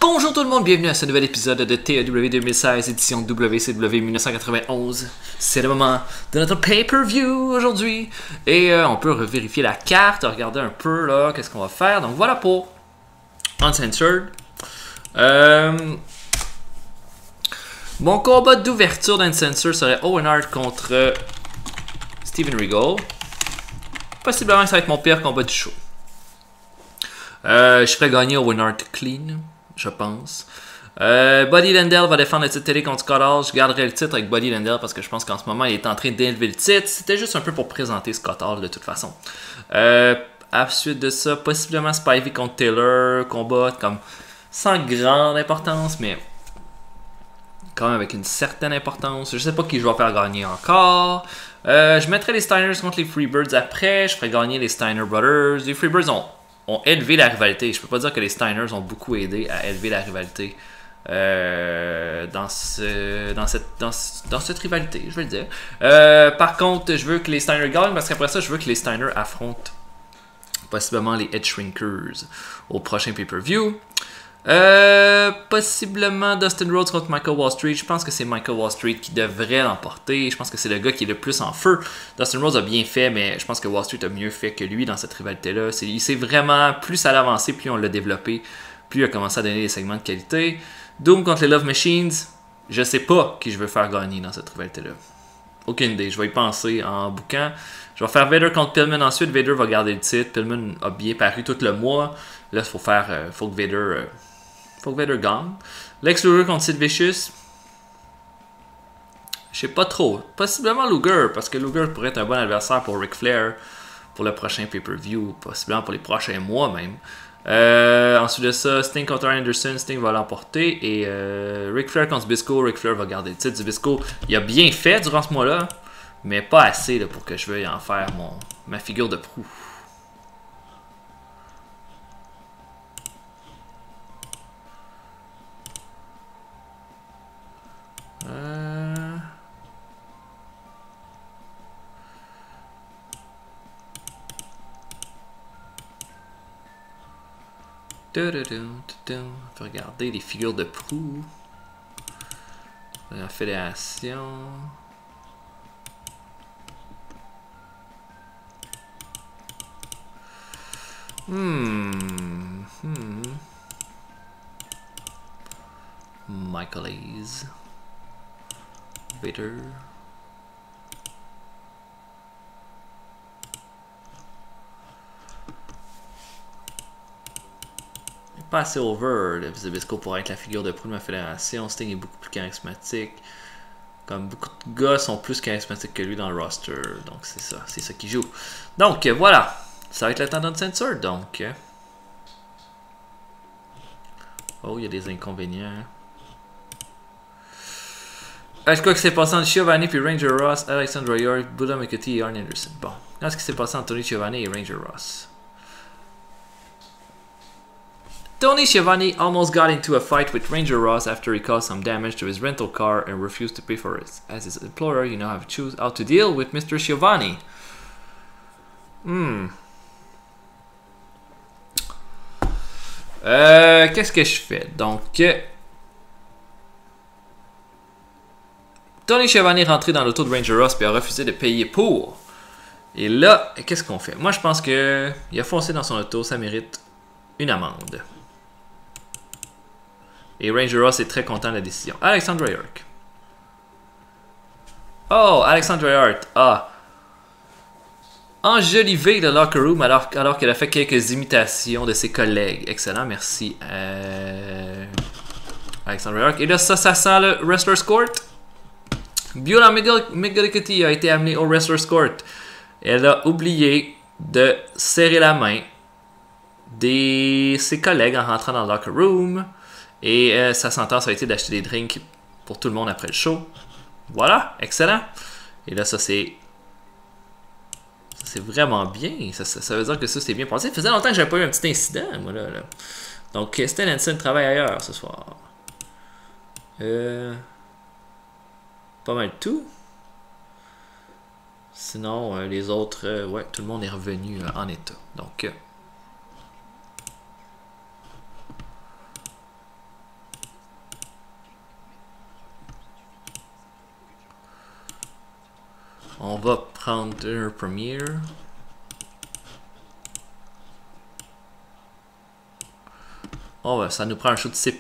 Bonjour tout le monde, bienvenue à ce nouvel épisode de TEW 2016, édition WCW 1991. C'est le moment de notre pay-per-view aujourd'hui. Et on peut vérifier la carte, regarder un peu là, qu'est-ce qu'on va faire. Donc voilà pour Uncensored. Mon combat d'ouverture d'Uncensored serait Owen Hart contre Steven Regal. Possiblement ça va être mon pire combat du show. Je ferais gagner Owen Hart clean, je pense. Buddy Landel va défendre le titre télé contre Scott Hall. Je garderai le titre avec Buddy Landel parce que je pense qu'en ce moment il est en train d'élever le titre. C'était juste un peu pour présenter Scott Hall de toute façon. À la suite de ça, possiblement Spivey contre Taylor. Combat comme sans grande importance, mais quand même avec une certaine importance. Je sais pas qui je vais faire gagner encore. Je mettrai les Steiners contre les Freebirds après. Je ferai gagner les Steiner Brothers. Les Freebirds ont élevé la rivalité. Je peux pas dire que les Steiners ont beaucoup aidé à élever la rivalité dans cette rivalité, je vais le dire. Par contre, je veux que les Steiner gagnent parce qu'après ça, je veux que les Steiner affrontent possiblement les Head Shrinkers au prochain pay-per-view. Possiblement Dustin Rhodes contre Michael Wall Street. Je pense que c'est Michael Wall Street qui devrait l'emporter. Je pense que c'est le gars qui est le plus en feu. Dustin Rhodes a bien fait, mais je pense que Wall Street a mieux fait que lui dans cette rivalité-là. Il s'est vraiment, plus ça l'avancé, plus on l'a développé, plus il a commencé à donner des segments de qualité. Doom contre les Love Machines. Je sais pas qui je veux faire gagner dans cette rivalité-là. Aucune idée. Je vais y penser en bouquant. Je vais faire Vader contre Pillman ensuite. Vader va garder le titre. Pillman a bien paru tout le mois. Là, faut que Vader gagne. Lex Luger contre Sid Vicious. Je sais pas trop. Possiblement Luger, parce que Luger pourrait être un bon adversaire pour Ric Flair pour le prochain pay-per-view, possiblement pour les prochains mois même. Ensuite de ça, Sting contre Anderson. Sting va l'emporter. Et Ric Flair contre Zbyszko. Ric Flair va garder le titre. Zbyszko, il a bien fait durant ce mois-là, mais pas assez là, pour que je veuille en faire ma figure de proue. On va regarder les figures de proue. La fédération. Michael Hayes. Vader. Pas assez over. Zbyszko pourrait être la figure de proue de ma fédération. Sting est beaucoup plus charismatique. Comme beaucoup de gars sont plus charismatiques que lui dans le roster. Donc c'est ça qui joue. Donc voilà. Ça va être le temps d'Uncensored. Donc. Oh, il y a des inconvénients. Est-ce que s'est passé entre Schiavone puis Ranger Ross, Alexandra York, Buddha McCarthy et Arn Anderson? Bon. Qu'est-ce qui s'est passé entre Tony Schiavone et Ranger Ross? Tony Schiavone almost got into a fight with Ranger Ross after he caused some damage to his rental car and refused to pay for it. As his employer, you now have to choose how to deal with Mr. Schiavone. Qu'est-ce que je fais? Donc, Tony Schiavone est rentré dans l'auto de Ranger Ross et a refusé de payer pour. Et là, qu'est-ce qu'on fait? Moi, je pense qu'il a foncé dans son auto, ça mérite une amende. Et Ranger Ross est très content de la décision. Alexandra York. Oh, Alexandra York a enjolivé le locker room alors qu'elle a fait quelques imitations de ses collègues. Excellent, merci. Alexandra York. Et là, ça sent le Wrestler's Court. Beulah McGillicuddy a été amenée au Wrestler's Court. Elle a oublié de serrer la main de ses collègues en rentrant dans le locker room. Et sa sentence a été d'acheter des drinks pour tout le monde après le show. Voilà, excellent. Et là, ça c'est vraiment bien. Ça veut dire que ça c'est bien passé. Ça faisait longtemps que j'avais pas eu un petit incident, moi là. Donc, Stan Hansen travaille ailleurs ce soir. Pas mal tout. Sinon, les autres, ouais, tout le monde est revenu en état. Donc, On va prendre un premier. Ça nous prend un show de C+.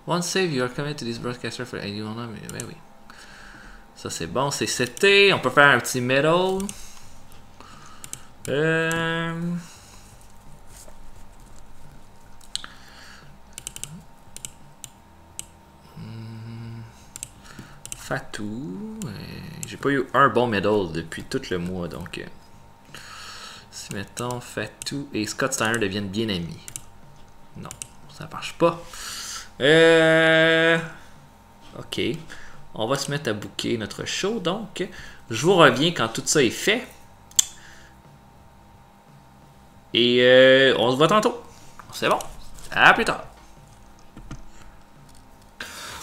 Once save, you are committed to this broadcaster for anyone. Ben oui. Ça c'est bon, c'est seté. On peut faire un petit middle. Fatou. J'ai pas eu un bon middle depuis tout le mois, donc si mettons Fatou et Scott Steiner deviennent bien amis. Non, ça marche pas. Ok. On va se mettre à booker notre show, donc je vous reviens quand tout ça est fait. Et on se voit tantôt. C'est bon. À plus tard.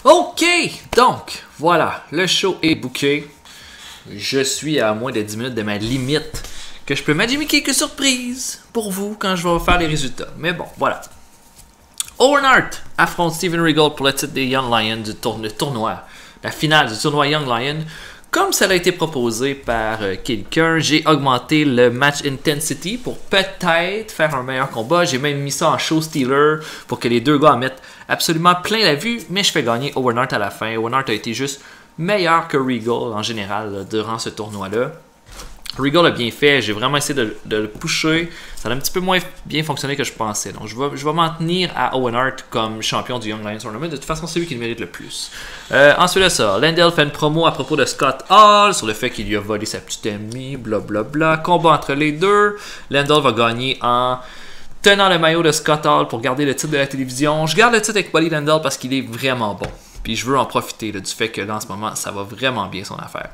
Ok, donc voilà, le show est booké. Je suis à moins de 10 minutes de ma limite que je peux imaginer quelques surprises pour vous quand je vais faire les résultats. Mais bon, voilà. Owen Hart affronte Steven Regal pour le titre des Young Lions du tournoi. La finale du tournoi Young Lion. Comme ça a été proposé par quelqu'un, j'ai augmenté le match intensity pour peut-être faire un meilleur combat. J'ai même mis ça en show stealer pour que les deux gars en mettent absolument plein la vue. Mais je fais gagner Owen Hart à la fin. Owen Hart a été juste meilleur que Regal en général là, durant ce tournoi-là. Regal a bien fait, j'ai vraiment essayé de le pusher. Ça a un petit peu moins bien fonctionné que je pensais. Donc je vais m'en tenir à Owen Hart comme champion du Young Lions Tournament. De toute façon, c'est lui qui le mérite le plus. Ensuite de ça, Landell fait une promo à propos de Scott Hall sur le fait qu'il lui a volé sa petite amie, blablabla. Combat entre les deux. Landell va gagner en tenant le maillot de Scott Hall pour garder le titre de la télévision. Je garde le titre avec Buddy Landell parce qu'il est vraiment bon. Puis je veux en profiter là, du fait que là, en ce moment, ça va vraiment bien son affaire.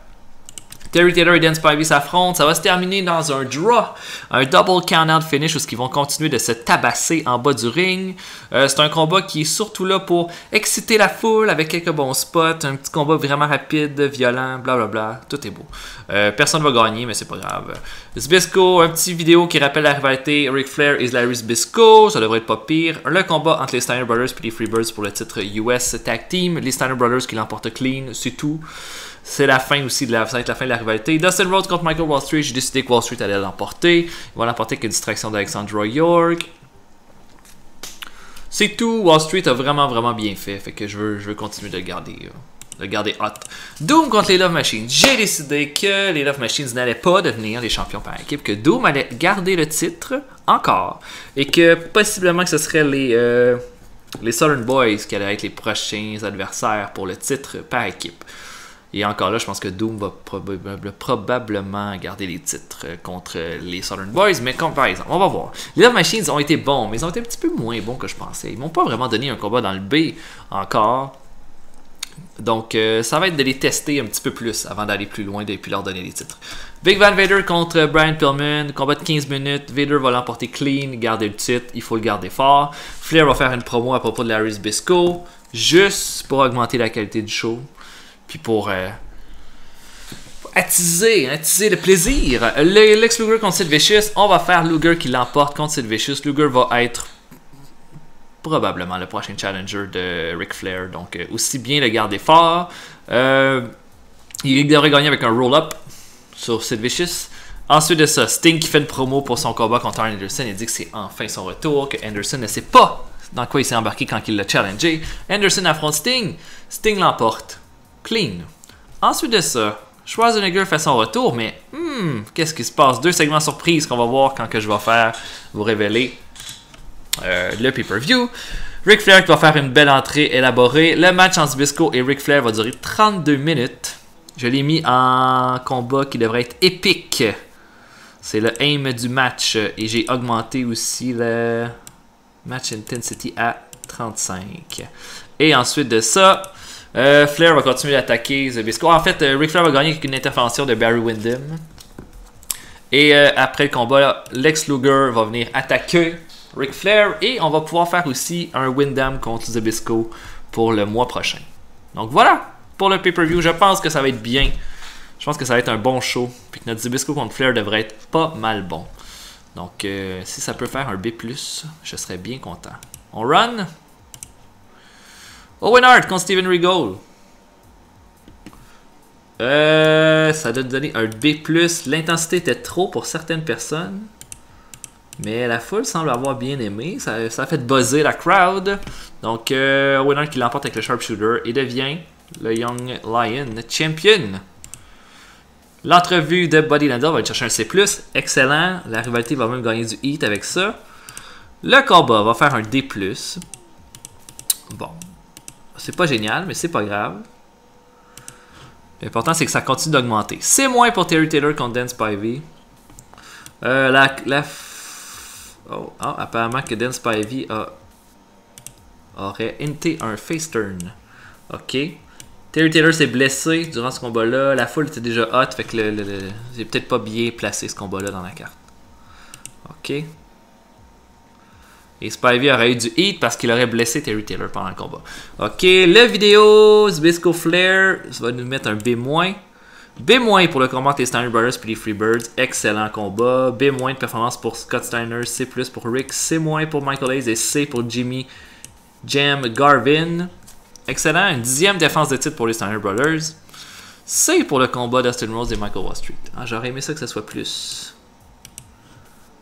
Terry Taylor et Dan Spivey s'affrontent. Ça va se terminer dans un draw, un double count-out finish où ils vont continuer de se tabasser en bas du ring. C'est un combat qui est surtout là pour exciter la foule avec quelques bons spots. Un petit combat vraiment rapide, violent, blablabla. Tout est beau. Personne ne va gagner, mais c'est pas grave. Zbyszko, un petit vidéo qui rappelle la rivalité Ric Flair et Larry Zbyszko. Ça devrait être pas pire. Le combat entre les Steiner Brothers et les Freebirds pour le titre US Tag Team. Les Steiner Brothers qui l'emportent clean, c'est tout. C'est la fin aussi, ça va être la fin de la rivalité. Dustin Rhodes contre Michael Wall Street. J'ai décidé que Wall Street allait l'emporter. Il va l'emporter avec une distraction d'Alexandra York. C'est tout. Wall Street a vraiment bien fait. Fait que je veux continuer de le garder hot. Doom contre les Love Machines. J'ai décidé que les Love Machines n'allaient pas devenir les champions par équipe. Que Doom allait garder le titre encore. Et que possiblement que ce serait les Southern Boys qui allaient être les prochains adversaires pour le titre par équipe. Et encore là, je pense que Doom va probablement garder les titres contre les Southern Boys. Mais comme par exemple, on va voir. Les Love Machines ont été bons, mais ils ont été un petit peu moins bons que je pensais. Ils m'ont pas vraiment donné un combat dans le B encore. Donc, ça va être de les tester un petit peu plus avant d'aller plus loin et puis leur donner les titres. Big Van Vader contre Brian Pillman. Combat de 15 minutes. Vader va l'emporter clean, garder le titre. Il faut le garder fort. Flair va faire une promo à propos de Larry Zbyszko. Juste pour augmenter la qualité du show. Puis pour attiser le plaisir. Lex Luger contre Sid Vicious. On va faire Luger qui l'emporte contre Sid Vicious. Luger va être probablement le prochain challenger de Ric Flair. Donc aussi bien le garder fort. Il devrait gagner avec un roll-up sur Sid Vicious. Ensuite de ça, Sting qui fait une promo pour son combat contre Arn Anderson. Il dit que c'est enfin son retour. Que Anderson ne sait pas dans quoi il s'est embarqué quand il l'a challengé. Anderson affronte Sting. Sting l'emporte. Clean. Ensuite de ça, Schwarzenegger fait son retour, mais qu'est-ce qui se passe? 2 segments surprises qu'on va voir quand que je vais faire vous révéler le pay-per-view. Ric Flair qui va faire une belle entrée élaborée. Le match entre Zbyszko et Ric Flair va durer 32 minutes. Je l'ai mis en combat qui devrait être épique. C'est le aim du match et j'ai augmenté aussi le match intensity à 35. Et ensuite de ça, Flair va continuer d'attaquer Zbyszko. En fait, Ric Flair va gagner avec une intervention de Barry Windham. Et après le combat, Lex Luger va venir attaquer Ric Flair. Et on va pouvoir faire aussi un Windham contre Zbyszko pour le mois prochain. Donc voilà pour le pay-per-view. Je pense que ça va être bien. Je pense que ça va être un bon show. Puis que notre Zbyszko contre Flair devrait être pas mal bon. Donc, si ça peut faire un B+, je serais bien content. On run. Owen Hart contre Steven Regal. Ça doit donner un B+. L'intensité était trop pour certaines personnes. Mais la foule semble avoir bien aimé. Ça a fait buzzer la crowd. Donc, Owen Hart qui l'emporte avec le sharpshooter et devient le Young Lion champion. L'entrevue de Buddy Landel va aller chercher un C+. Excellent. La rivalité va même gagner du heat avec ça. Le combat va faire un D+. Bon. C'est pas génial, mais c'est pas grave. L'important, c'est que ça continue d'augmenter. C- pour Terry Taylor contre Dan Spivey. Apparemment que Dan Spivey aurait inté un face turn. Ok. Terry Taylor s'est blessé durant ce combat-là. La foule était déjà hot, fait que j'ai peut-être pas bien placé ce combat-là dans la carte. Ok. Et Spivey aurait eu du heat parce qu'il aurait blessé Terry Taylor pendant le combat. Ok, la vidéo, Zbyszko Flair, ça va nous mettre un B-. B- pour le combat entre les Steiner Brothers et les Freebirds. Excellent combat. B- de performance pour Scott Steiner. C+ pour Rick. C- pour Michael Hayes. Et C pour Jimmy Jam Garvin. Excellent. Une 10e défense de titre pour les Steiner Brothers. C pour le combat d'Austin Rose et Michael Wall Street. J'aurais aimé ça que ça soit plus.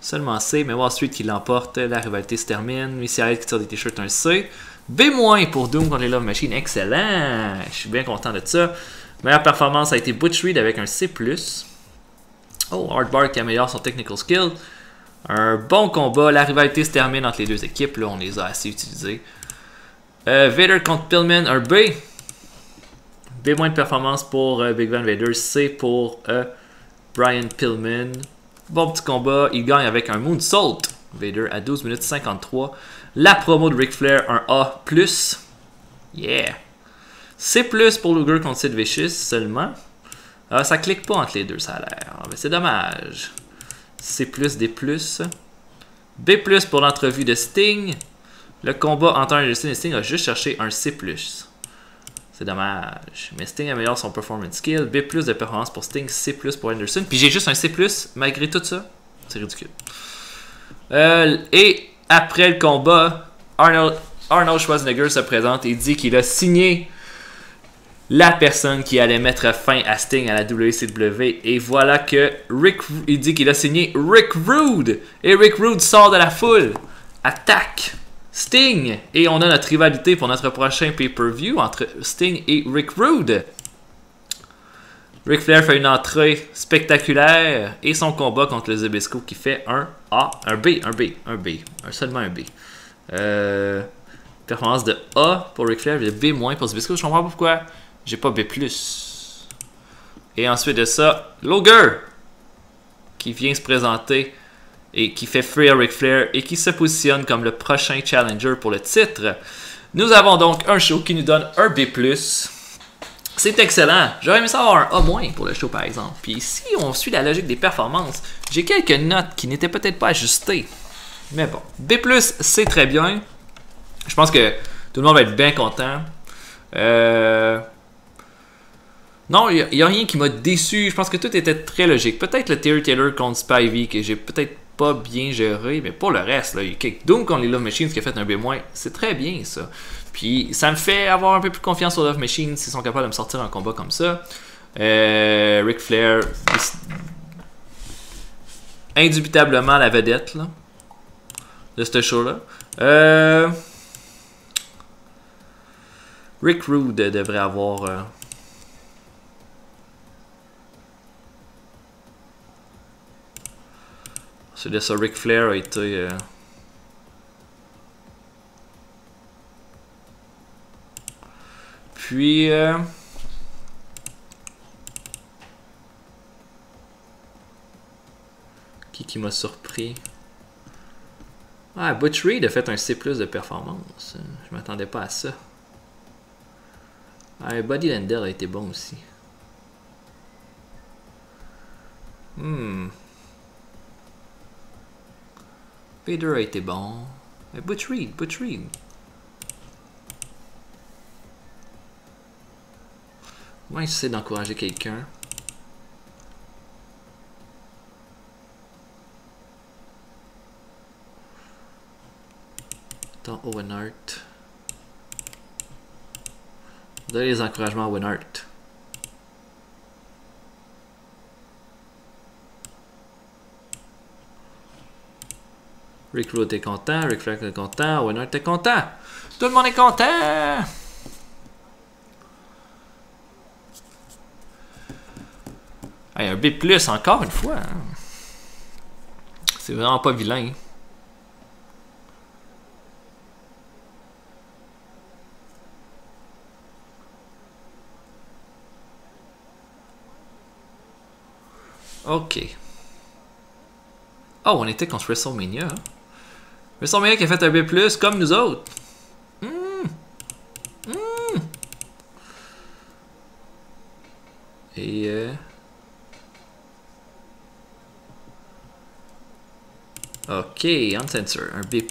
Seulement C, mais Wall Street qui l'emporte. La rivalité se termine. Missy Elliott qui tire des t-shirts, un C. B- pour Doom contre les Love Machine. Excellent. Je suis bien content de ça. Meilleure performance a été Butch Reed avec un C+. Oh, Hardbar qui améliore son technical skill. Un bon combat. La rivalité se termine entre les deux équipes. Là, on les a assez utilisés. Vader contre Pillman, un B. B- de performance pour Big Van Vader. C pour Brian Pillman. Bon petit combat. Il gagne avec un moonsault. Vader à 12 minutes 53. La promo de Ric Flair, un A+. Yeah. C+ pour Luger contre Sid Vicious seulement. Ça clique pas entre les deux, ça a l'air. Mais c'est dommage. C+, D+. B+ pour l'entrevue de Sting. Le combat entre Anderson et Sting a juste cherché un C+. C'est dommage. Mais Sting améliore son performance skill. B+ de performance pour Sting, C+ pour Anderson. Puis j'ai juste un C+, malgré tout ça. C'est ridicule. Et après le combat, Arnold Schwarzenegger se présente et dit qu'il a signé la personne qui allait mettre fin à Sting à la WCW. Et voilà que il dit qu'il a signé Rick Rude. Et Rick Rude sort de la foule. Attaque Sting. Et on a notre rivalité pour notre prochain pay-per-view entre Sting et Rick Rude. Ric Flair fait une entrée spectaculaire et son combat contre le Zbyszko qui fait un A, un B, seulement un B. Performance de A pour Ric Flair et de B- pour Zbyszko. Je comprends pas pourquoi j'ai pas B+. Et ensuite de ça, Luger qui vient se présenter et qui fait fuir Ric Flair et qui se positionne comme le prochain challenger pour le titre. Nous avons donc un show qui nous donne un B+. C'est excellent. J'aurais aimé ça avoir un A- pour le show, par exemple. Puis si on suit la logique des performances, j'ai quelques notes qui n'étaient peut-être pas ajustées. Mais bon. B+, c'est très bien. Je pense que tout le monde va être bien content. Non, il n'y a rien qui m'a déçu. Je pense que tout était très logique. Peut-être le Terry Taylor contre Spivey que j'ai peut-être pas bien géré, mais pour le reste, là, il y a Kick Doom contre les Love Machines qui a fait un B-, c'est très bien ça. Puis ça me fait avoir un peu plus confiance aux Love Machines s'ils sont capables de me sortir un combat comme ça. Ric Flair, indubitablement la vedette là, de ce show-là. Rick Rude devrait avoir... C'est de ça, Ric Flair a été... Puis... Qui m'a surpris? Ah, Butch Reed a fait un C+ de performance. Je m'attendais pas à ça. Ah, Buddy Landel a été bon aussi. Vader a été bon. Mais Butch Reed. Moi, j'essaie d'encourager quelqu'un. Mettons Owen Hart. Donnez les encouragements à Owen Hart. Rick Rude est content, Ric Flair est content, Owen Hart est content. Tout le monde est content! Hey, un B+, encore une fois. Hein. C'est vraiment pas vilain. Ok. Oh, on était contre WrestleMania. Hein? WrestleMania qui a fait un B+, comme nous autres. Et... Ok, Uncensored. Un B+.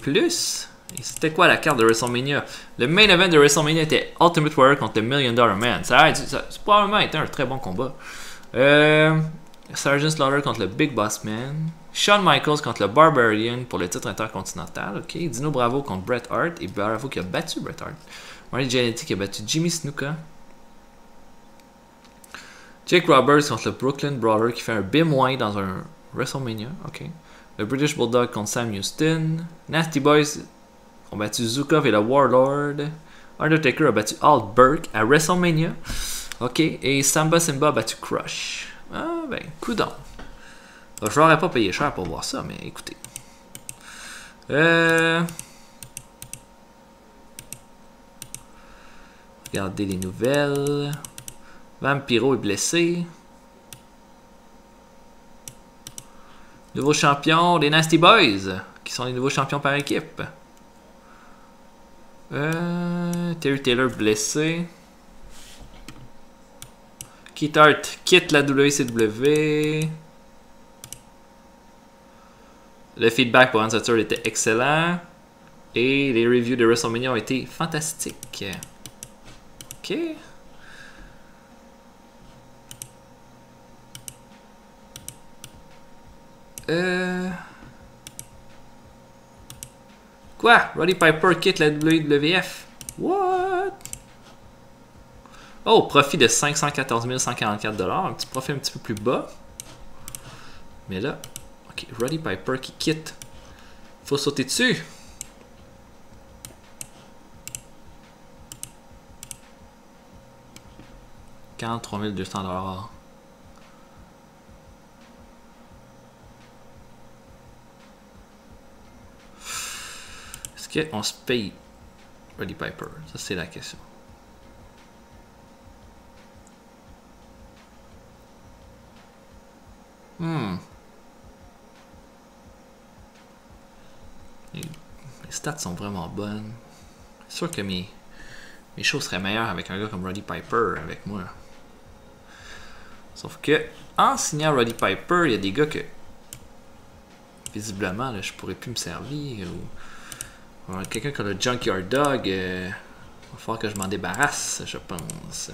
C'était quoi la carte de WrestleMania? Le main event de WrestleMania était Ultimate Warrior contre le $1 Million Man. Ça a probablement été un très bon combat. Sergeant Slaughter contre le Big Boss Man. Shawn Michaels contre le Barbarian pour le titre intercontinental. Ok, Dino Bravo contre Bret Hart. Et Bravo qui a battu Bret Hart. Marty Jannetty qui a battu Jimmy Snuka. Jake Roberts contre le Brooklyn Brawler qui fait un B- dans un WrestleMania. Ok. Le British Bulldog contre Sam Houston. Nasty Boys ont battu Zukov et le Warlord. Undertaker a battu Al Burke à WrestleMania. Ok. Et Samba Simba a battu Crush. Ah ben, coudonc. Je n'aurais pas payé cher pour voir ça, mais écoutez. Regardez les nouvelles. Vampiro est blessé. Nouveau champion des Nasty Boys, qui sont les nouveaux champions par équipe. Terry Taylor blessé. Keith Hart quitte la WCW. Le feedback pour Uncensored était excellent. Et les reviews de WrestleMania ont été fantastiques. Ok. Quoi? Roddy Piper quitte la WWF? What? Oh, profit de 514 144 $. Un petit profit un petit peu plus bas. Mais là, ok, Roddy Piper qui quitte. Faut sauter dessus. $43 200. Est-ce qu'on se paye Roddy Piper? Ça, c'est la question. Les stats sont vraiment bonnes. C'est sûr que mes choses seraient meilleures avec un gars comme Roddy Piper avec moi. Sauf que, en signant Roddy Piper, il y a des gars que, visiblement, là, je pourrais plus me servir. Ou quelqu'un comme le Junkyard Dog, il va falloir que je m'en débarrasse, je pense.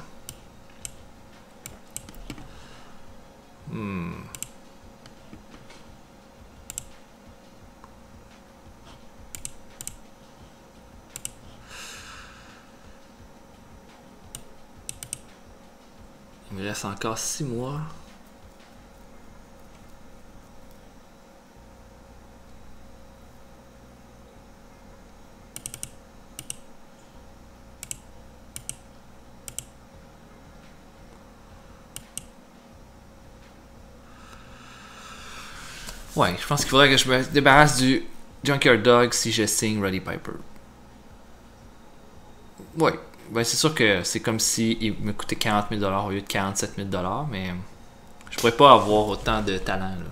Il me reste encore 6 mois. Ouais, je pense qu'il faudrait que je me débarrasse du Junkyard Dog si je signe Roddy Piper. Ouais, ben c'est sûr que c'est comme si il me coûtait 40 000 $ au lieu de 47 000 $, mais je pourrais pas avoir autant de talent là,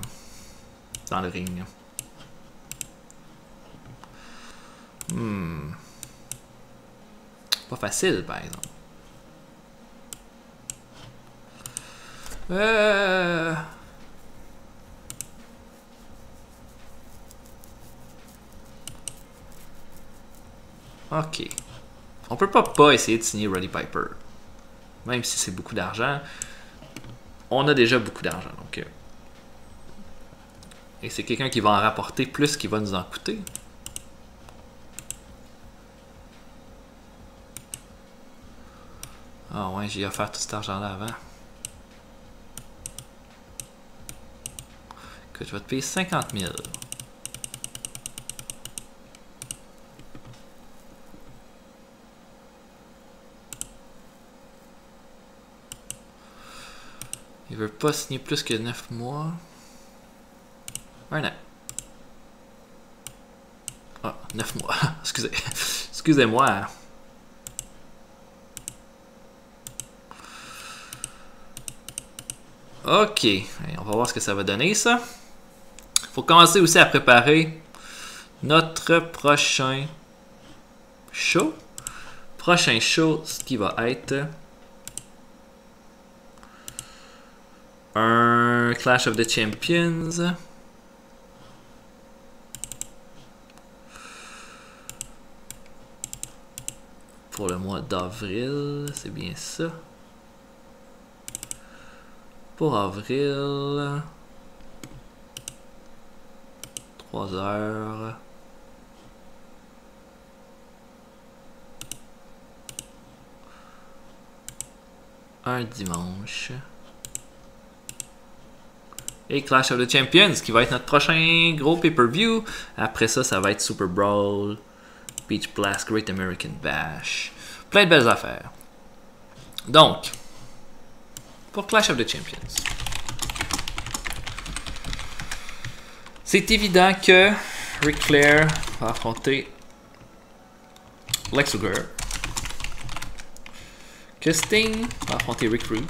dans le ring. Pas facile, par exemple. Ok. On peut pas essayer de signer Roddy Piper. Même si c'est beaucoup d'argent. On a déjà beaucoup d'argent. Donc, et c'est quelqu'un qui va en rapporter plus qu'il va nous en coûter. Ah ouais, j'ai offert tout cet argent-là avant. Que je vais te payer 50 000. Il veut pas signer plus que 9 mois. Un an. Ah, 9 mois. Excusez. Excusez-moi. Ok. On va voir ce que ça va donner, ça. Faut commencer aussi à préparer notre prochain show. Prochain show, ce qui va être un Clash of the Champions. Pour le mois d'avril, c'est bien ça. Pour avril, 3 heures. Un dimanche. Et Clash of the Champions, qui va être notre prochain gros pay-per-view. Après ça, ça va être Super Brawl, Beach Blast, Great American Bash. Plein de belles affaires. Donc, pour Clash of the Champions, c'est évident que Ric Flair va affronter Lex Luger. Que Sting va affronter Rick Rude.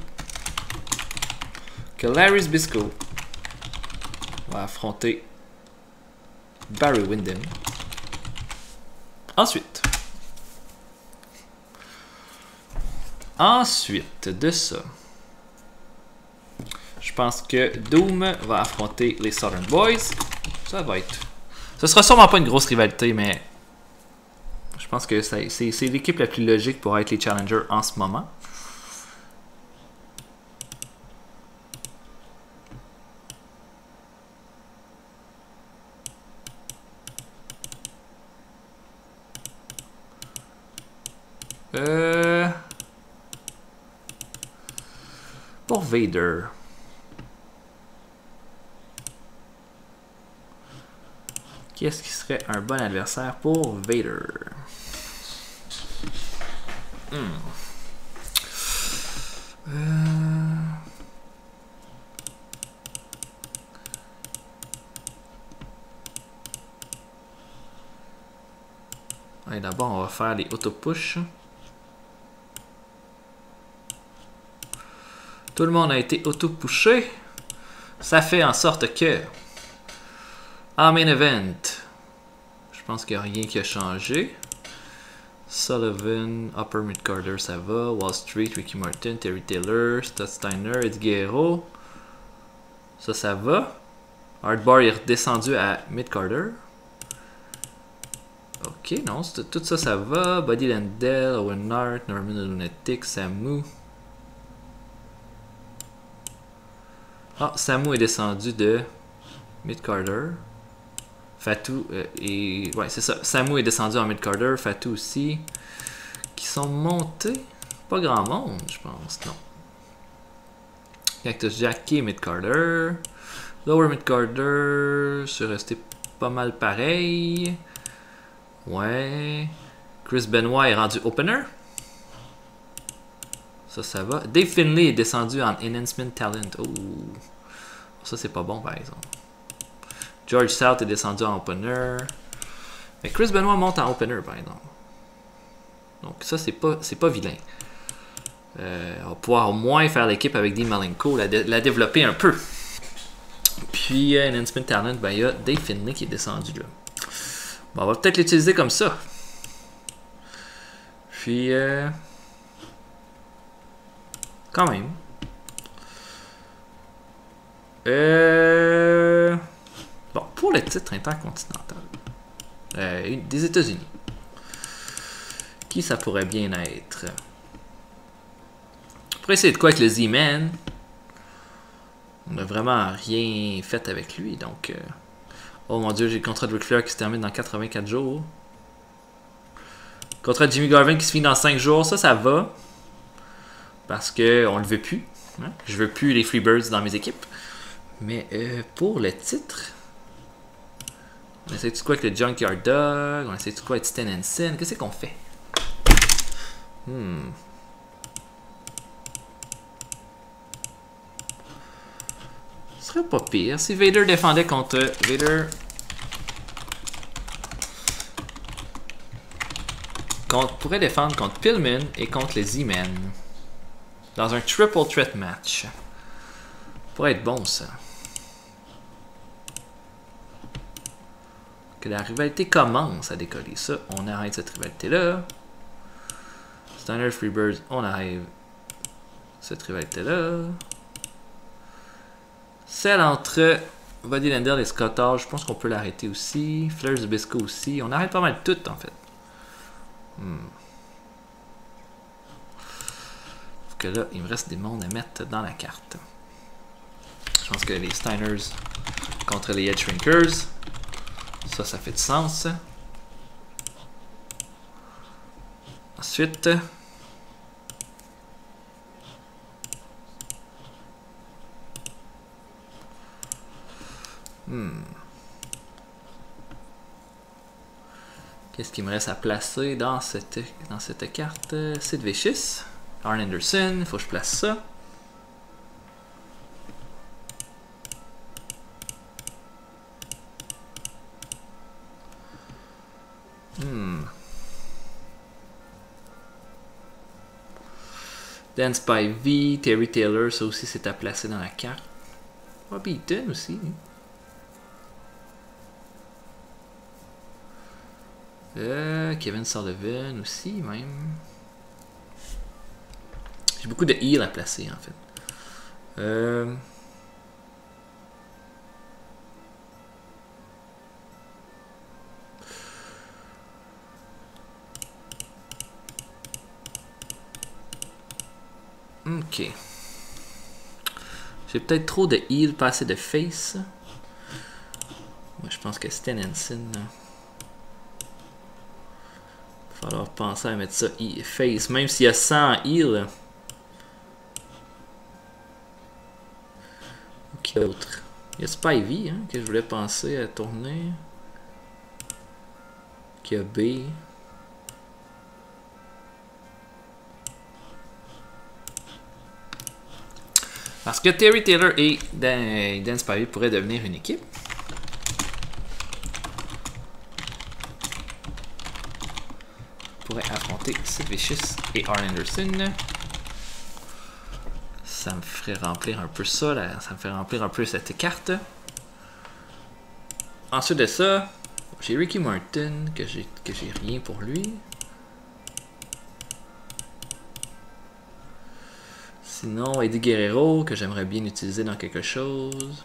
Que Larry Zbyszko va affronter Barry Windham. Ensuite de ça, je pense que Doom va affronter les Southern Boys. Ça va être... Ce sera sûrement pas une grosse rivalité, mais je pense que c'est l'équipe la plus logique pour être les challengers en ce moment. Pour Vader. Qui est-ce qui serait un bon adversaire pour Vader? Allez, d'abord, on va faire les auto-push. Tout le monde a été auto-pushé. Ça fait en sorte que, en main event, je pense qu'il n'y a rien qui a changé. Sullivan, Upper Mid-Carter, ça va. Wall Street, Ricky Martin, Terry Taylor, Stott Steiner, Eddie Guerrero. Ça va. Hardbar est redescendu à Mid-Carter. Ok, non, tout ça, ça va. Buddy Landel, Owen Hart, Norman the Lunatic, Samu. Ah, Samu est descendu de Mid-Carter. Fatou et... Ouais, c'est ça. Samu est descendu en Mid-Carter. Fatou aussi. Qui sont montés. Pas grand monde, je pense. Non. Cactus Jack qui est Mid-Carter. Lower Mid-Carter. C'est resté pas mal pareil. Ouais. Chris Benoit est rendu opener. Ça va. Dave Finlay est descendu en Enhancement Talent. Oh. Ça, c'est pas bon, par exemple. George South est descendu en opener. Mais Chris Benoit monte en opener, par exemple. Donc, ça, c'est pas vilain. On va pouvoir au moins faire l'équipe avec Dean Malenko, la développer un peu. Puis, Enhancement Talent, ben, il y a Dave Finlay qui est descendu là. Bon, on va peut-être l'utiliser comme ça. Puis, quand même. Bon, pour le titre intercontinental des États-Unis, qui ça pourrait bien être? On pourrait essayer de quoi avec le Z-Man? On n'a vraiment rien fait avec lui, donc... Oh mon dieu, j'ai le contrat de Ric Flair qui se termine dans 84 jours. Contrat de Jimmy Garvin qui se finit dans 5 jours, ça va. Parce qu'on le veut plus. Hein? Je veux plus les Freebirds dans mes équipes. Mais pour le titre, on essaie-tu quoi avec le Junkyard Dog? On essaie-tu quoi avec Sten? Qu'est-ce qu'on fait? Ce serait pas pire. Si Vader défendait contre... Vader... pourrait défendre contre Pillman et contre les Z-Men. Dans un triple threat match. Pourrait être bon, ça. Que la rivalité commence à décoller. Ça, on arrête cette rivalité-là. Steiner Freebirds, on arrête cette rivalité-là. Celle entre Buddy Landell et Scott Hall, je pense qu'on peut l'arrêter aussi. Fleurs Zbyszko aussi. On arrête pas mal toutes, en fait. Sauf que là, il me reste des mondes à mettre dans la carte. Je pense que les Steiners contre les Head Shrinkers, ça fait du sens. Ensuite, qu'est-ce qu'il me reste à placer dans cette carte? Sid Vicious, Arn Anderson, il faut que je place ça. Dan Spivey, Terry Taylor, ça aussi c'est à placer dans la carte. Bobby Eaton aussi. Kevin Sullivan aussi, même. J'ai beaucoup de heal à placer, en fait. Ok. J'ai peut-être trop de heal, pas assez de face. Moi, je pense que Sten Hansen. Il va falloir penser à mettre ça face, même s'il y a 100 heal. Ok, autre. Il y a Spivey hein, que je voulais penser à tourner. Qui a B. Parce que Terry Taylor et Dan Spivey pourraient devenir une équipe. Pourrait affronter Sid Vicious et Arn Anderson. Ça me ferait remplir un peu ça, là. Ça me fait remplir un peu cette carte. Ensuite de ça, j'ai Ricky Martin, que j'ai rien pour lui. Sinon, Eddie Guerrero, que j'aimerais bien utiliser dans quelque chose.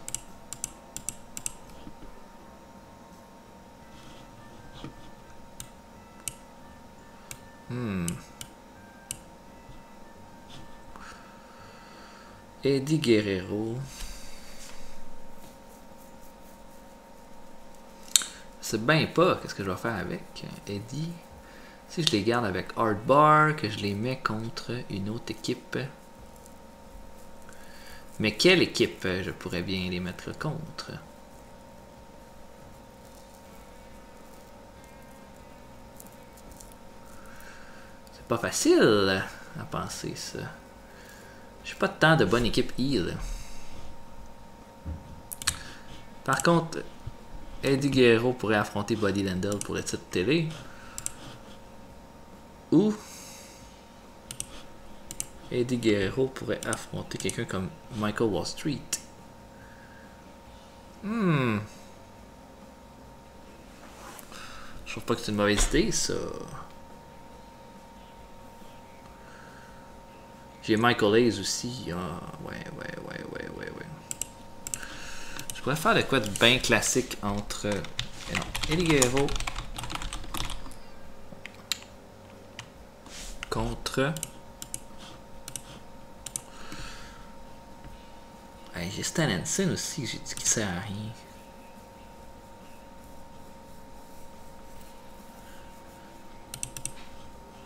Eddie Guerrero. C'est bien pas qu'est-ce que je vais faire avec Eddie. Si je les garde avec Art Bar, que je les mets contre une autre équipe. Mais quelle équipe je pourrais bien les mettre contre? C'est pas facile à penser ça. J'ai pas tant de bonne équipe heal. Par contre, Eddie Guerrero pourrait affronter Buddy Landell pour le titre télé. Ou Eddie Guerrero pourrait affronter quelqu'un comme Michael Wall Street. Je trouve pas que c'est une mauvaise idée, ça. J'ai Michael Hayes aussi. Ah, ouais. Je pourrais faire de quoi de bien classique entre Eddie Guerrero contre... Hey, j'ai Stan Hansen aussi, j'ai dit qu'il sert à rien.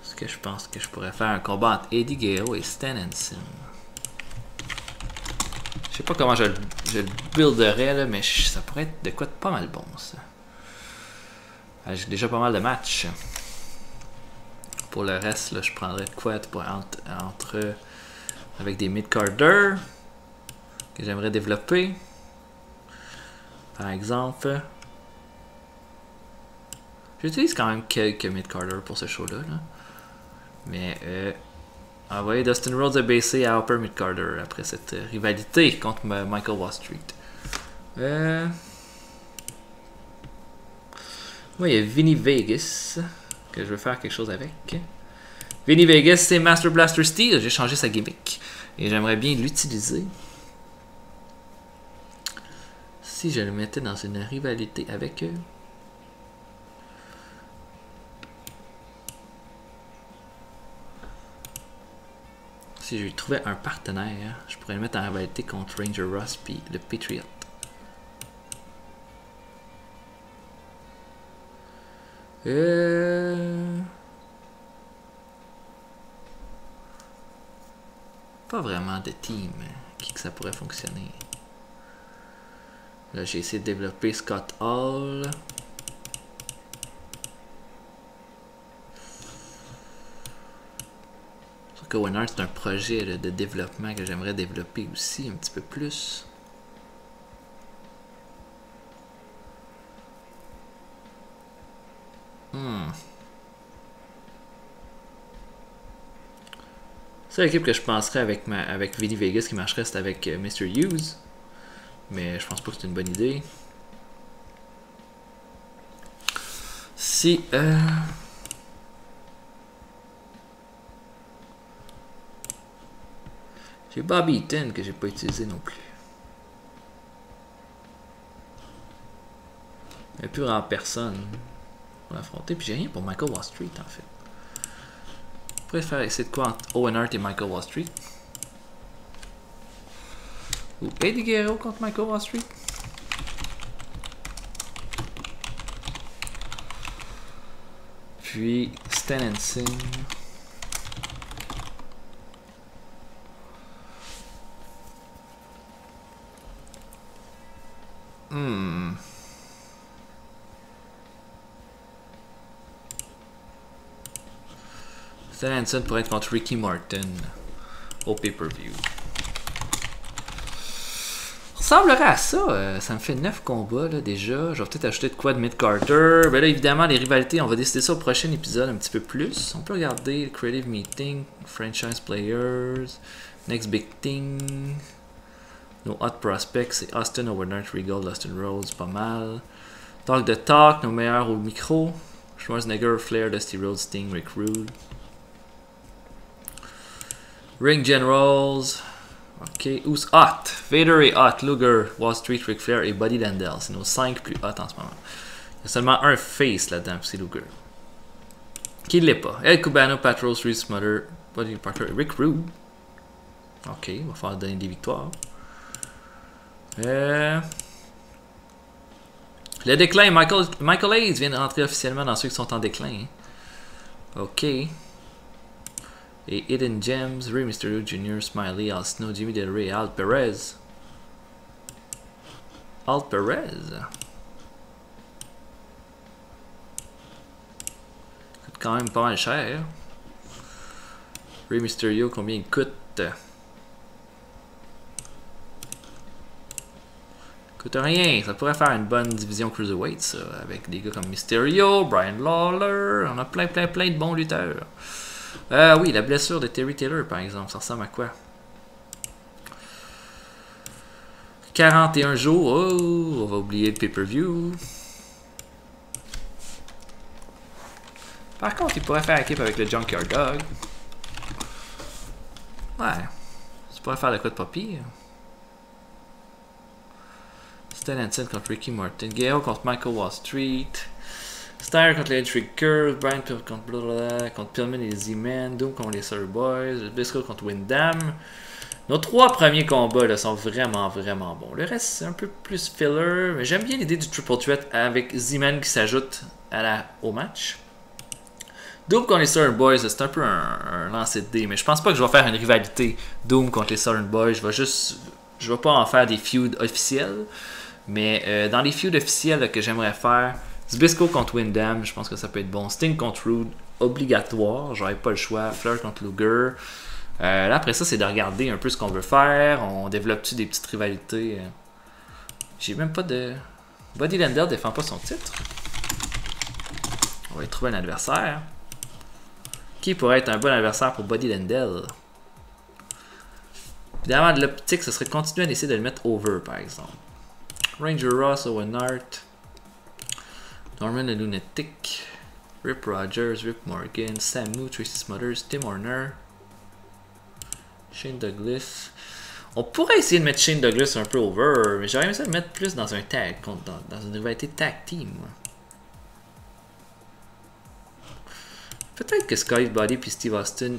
Parce que je pense que je pourrais faire un combat entre Eddie Guerrero et Stan Hansen. Je sais pas comment je le builderais, là, mais ça pourrait être de quoi de pas mal bon, ça. J'ai déjà pas mal de matchs. Pour le reste, là, je prendrais de quoi entre avec des mid-carders que j'aimerais développer. Par exemple, j'utilise quand même quelques mid-carders pour ce show-là. Là. Mais envoyer Dustin Rhodes a baissé à Upper Mid-Carder après cette rivalité contre Michael Wall Street. Moi, il y a Vinny Vegas que je veux faire quelque chose avec. Vinny Vegas, c'est Master Blaster Steel. J'ai changé sa gimmick. Et j'aimerais bien l'utiliser. Si je le mettais dans une rivalité avec eux. Si je lui trouvais un partenaire, je pourrais le mettre en rivalité contre Ranger Ross puis le Patriot. Pas vraiment de team qui que ça pourrait fonctionner. Là, j'ai essayé de développer Scott Hall. Sauf que Winner, c'est un projet là, de développement que j'aimerais développer aussi un petit peu plus. C'est l'équipe que je penserais avec Vinny Vegas qui marcherait, c'est avec Mr. Hughes. Mais je pense pas que c'est une bonne idée. Si j'ai Bobby Eaton que j'ai pas utilisé non plus. Il n'y a plus vraiment personne pour l'affronter. Puis j'ai rien pour Michael Wall Street en fait. Je pourrais faire essayer de quoi entre Owen Hart et Michael Wall Street. Ou Eddie Guerrero contre Michael Wall Street. Puis Stan Hansen. Stan Hansen pourrait être contre Ricky Martin au pay-per-view. Ressemblerait à ça. Ça me fait 9 combats là, déjà. Je vais peut-être acheter de quoi de mid-carter. Ben là, évidemment, les rivalités, on va décider ça au prochain épisode un petit peu plus. On peut regarder le Creative Meeting, Franchise Players, Next Big Thing. Nos Hot Prospects, c'est Austin, Owen Hart, Regal, Dustin Rhodes, pas mal. Talk the Talk, nos meilleurs au micro. Schwarzenegger, Flair, Dusty Rhodes, Sting, Rick Rude. Ring Generals. Ok, who's hot? Vader est hot, Luger, Wall Street, Ric Flair et Buddy Landel. C'est nos 5 plus hot en ce moment. Il y a seulement un face là-dedans, c'est Luger. Qui ne l'est pas? El Cubano, Pat Rose, Reese Mother, Buddy Parker et Rick Rude. Ok, il va falloir donner des victoires. Le déclin, Michael Hayes vient de rentrer officiellement dans ceux qui sont en déclin. Ok. Et Hidden Gems, Rey Mysterio Jr., Smiley, Al Snow, Jimmy Del Rey, Al Perez. Al Perez. Coûte quand même pas mal cher. Rey Mysterio, combien il coûte? Coûte rien, ça pourrait faire une bonne division Cruiserweight, ça, avec des gars comme Mysterio, Brian Lawler, on a plein de bons lutteurs. Oui, la blessure de Terry Taylor, par exemple, ça ressemble à quoi? 41 jours, oh, on va oublier le pay-per-view. Par contre, il pourrait faire équipe avec le Junkyard Dog. Ouais, ça pourrait faire le coup de pas pire. Stan Hansen contre Ricky Martin, Guerrero contre Michael Wall Street. Steiner contre les Intrigue Curve, Brian contre blablabla, contre Pillman et les Z-Men, Doom contre les Surrey Boys, Bisco contre Windham. Nos 3 premiers combats là, sont vraiment bons. Le reste, c'est un peu plus filler, mais j'aime bien l'idée du Triple Threat avec Z-Man qui s'ajoute au match. Doom contre les Southern Boys, c'est un peu un lancer de dés, mais je pense pas que je vais faire une rivalité Doom contre les Southern Boys. Je vais pas en faire des feuds officiels, mais dans les feuds officiels là, que j'aimerais faire, Zbyszko contre Windham, je pense que ça peut être bon. Sting contre Rude, obligatoire, j'aurais pas le choix. Fleur contre Luger. Là, après ça, c'est de regarder un peu ce qu'on veut faire. On développe-tu des petites rivalités? J'ai même pas de... Buddy Landel défend pas son titre. On va y trouver un adversaire. Qui pourrait être un bon adversaire pour Buddy Landel? Évidemment, de l'optique, ce serait de continuer à essayer de le mettre over, par exemple. Ranger Ross, Owen Hart, Norman the Lunatic, Rip Rogers, Rip Morgan, Samu, Tracy Smothers, Tim Horner, Shane Douglas. On pourrait essayer de mettre Shane Douglas un peu over, mais j'aurais aimé ça le mettre plus dans un tag, dans une rivalité tag team. Peut-être que Scotty Body et Steve Austin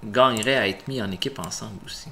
gagneraient à être mis en équipe ensemble aussi.